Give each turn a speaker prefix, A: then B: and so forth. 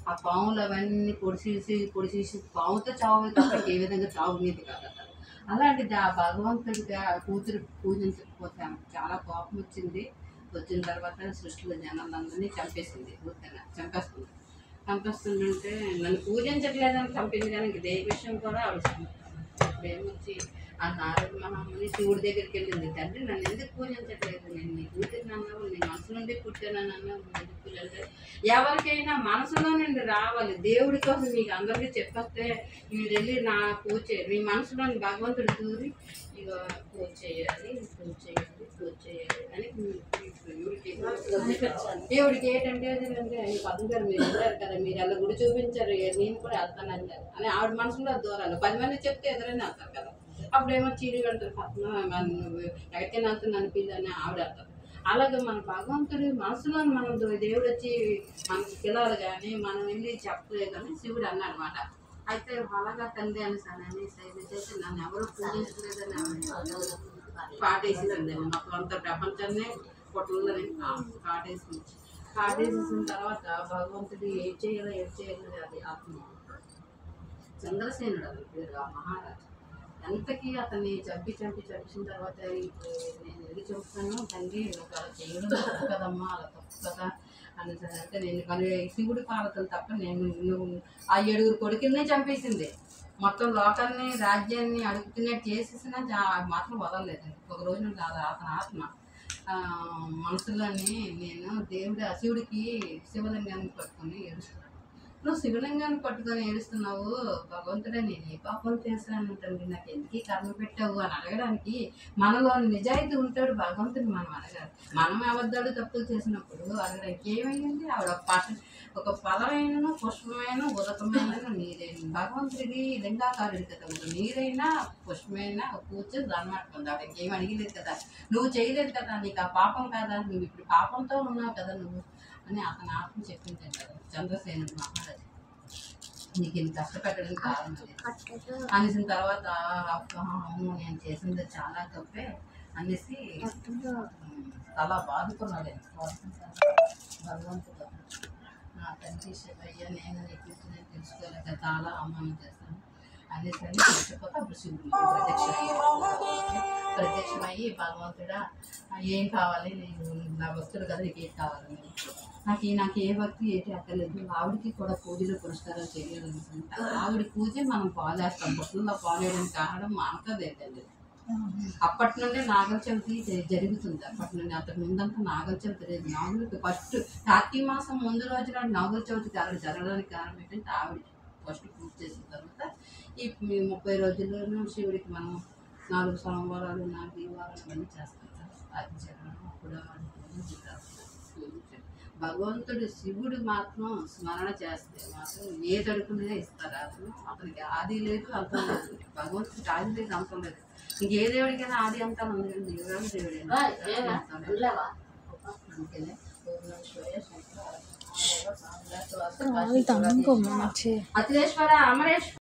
A: ఆ పాములు అవన్నీ పొడిచేసి పాముతో చావు తప్ప ఏ విధంగా చావు మీద కాదట. అలాంటిది ఆ భగవంతుడికి ఆ కూతురు పూజించకపోతే ఆమెకు చాలా కోపం వచ్చింది. వచ్చిన తర్వాత సృష్టిలో జనాలందరినీ చంపేసింది. ఊరికనే చంపేస్తుంటే నన్ను పూజించట్లేదని చంపింది, కానీ ఇంక దేని విషయం కూడా ఆవిడ ఇప్పుడు ఏమొచ్చి ఆ నారద మహాముని శివుడి దగ్గరికి వెళ్ళింది. తండ్రి నన్ను ఎందుకు పూజించట్లేదు, నేను నీ కూతురిని అన్నావు, నీ మనసు నుండి పుట్టానని అన్నావు, ఎందుకు పిల్లలు ఎవరికైనా మనసులో నుండి రావాలి. దేవుడి కోసం మీకు అందరికీ చెప్పేస్తే మీరు వెళ్ళి నా పూజ మీ మనసులోని భగవంతుడు దూరి ఇక పూజ చేయాలి అని దేవుడికి ఏంటంటే ఆయన పద్మ గారు మీరు వెళ్ళారు కదా, మీరు అలా గుడి చూపించారు, నేను కూడా వెళ్తాను అన్నారు అని ఆవిడ మనసులో దూరాలి. 10 మంది చెప్తే ఎదురైనా వెళ్తారు కదా. అప్పుడేమో చీరి వెళ్తారు పద్మ ఎక్కడికైనా వెళ్తుంది అనిపిందని ఆవిడ వెళ్తారు. అలాగే మన భగవంతుడి మనసులో మనం దేవుడు వచ్చి మనకి పిల్లలు కానీ మనం వెళ్ళి చెప్పలేదు కానీ శివుడు అన్నమాట. అయితే అలాగా తండ్రి అనేసి చేసి నన్ను ఎవరు పూజించలేదని పాటేసిందండి. మొత్తం అంత ప్రపంచాన్ని పొట్టలని పాటేసిన తర్వాత భగవంతుడు ఏం చేయాలో అది ఆత్మ చంద్రసేనుడు అది పేరు ఆ మహారాజు. ఎంతకీ అతన్ని చంపించిన తర్వాత నేను ఎదురు చెప్తాను తండ్రి ఒక చేయడం తప్పు కదమ్మా, అలా తప్పు కదా అనేసి అంటే నేను కానీ శివుడి పాలతలు తప్ప నువ్వు ఆ 7 కొడుకుల్నే చంపేసింది. మొత్తం లోకాన్ని రాజ్యాన్ని అడుగుతున్నట్టు చేసేసినా మాత్రం వదలలేదు. ఒక రోజు అతని ఆత్మ మనసులోని నేను శివుడికి శివలింగాన్ని పట్టుకొని ఏడుస్తున్నాను. నువ్వు శివలింగాన్ని పట్టుకొని ఏడుస్తున్నావు, భగవంతుడే నేను ఏ పాపం చేశాను తండ్రి, నాకు ఎందుకు కర్మ పెట్టావు అని అడగడానికి మనలో నిజాయితీ ఉంటాడు భగవంతుడు. మనం అడగాలి. మనం అబద్ధాలు తప్పులు చేసినప్పుడు అడగడానికి ఏమైంది? ఆవిడ ఒక ఫలమైన పుష్పమైన ఉదకమైన నీరైన భగవంతుడికి లింగాకారుడి కదా, నీరైనా పుష్పమైన పూజ దానమాడుతుంది. ఆవిడకి ఏమి అడిగలేదు కదా, నువ్వు చేయలేదు కదా, నీకు ఆ పాపం కాదా, నువ్వు ఇప్పుడు పాపంతో ఉన్నావు కదా నువ్వు అని అతని ఆత్మ చెప్పింది కదా చంద్రసేనుడు మహారాజు. నీకు ఇంత కష్టపెట్టడానికి కారణం అనేసిన తర్వాత అవును నేను చేసింది చాలా తప్పే అనేసి చాలా బాధకున్నాడు. భగవంతుడు నా తండ్రి అయ్యా నేను నీ కూర్చుని తెలుసుకోలేక చాలా అవమానం చేస్తాను అనేసి అని తెలిసిపోతే అప్పుడు శివుడు ప్రత్యక్షమయ్యి భగవంతుడా ఏం కావాలి, నేను నా భక్తుడు కదా, నీకు ఏం కావాలి, నాకు ఏ భక్తి ఏంటి అక్కర్లేదు, ఆవిడికి కూడా పూజలు పురస్కారాలు చేయాలనుకుంటా. ఆవిడ పూజ మనం పాలేస్తాం. బొట్టుల్లో పాలేయడానికి కారణం మానకదేదండి. అప్పటి నుండి నాగల చవితి జరుగుతుంది. అప్పటి నుండి అంతకు ముందంతా నాగల చవితి లేదు. నాగులకి ఫస్ట్ కార్తీక మాసం ముందు రోజు నాడు నాగుల చవితి జరగడానికి కారణం ఏంటంటే ఆవిడ ఫస్ట్ పూజ చేసిన తర్వాత ఈ 30 రోజుల్లోనూ శివుడికి మనం 4 సోమవారాలు 4 వారాలు అన్నీ చేస్తాం. అది జరగడం అప్పుడు భగవంతుడు శివుడు మాత్రం స్మరణ చేస్తే మాత్రం ఏ తడుకునే ఇస్తారు. అతనికి ఆది లేదు అంతం లేదు. భగవంతుడికి ఆది లేదు అంతం లేదు. ఇంకే దేవుడికైనా ఆది అంతం ఉంది. దేవుడైనా అందుకనే అఖిలేశ్వర అమరేశ్వర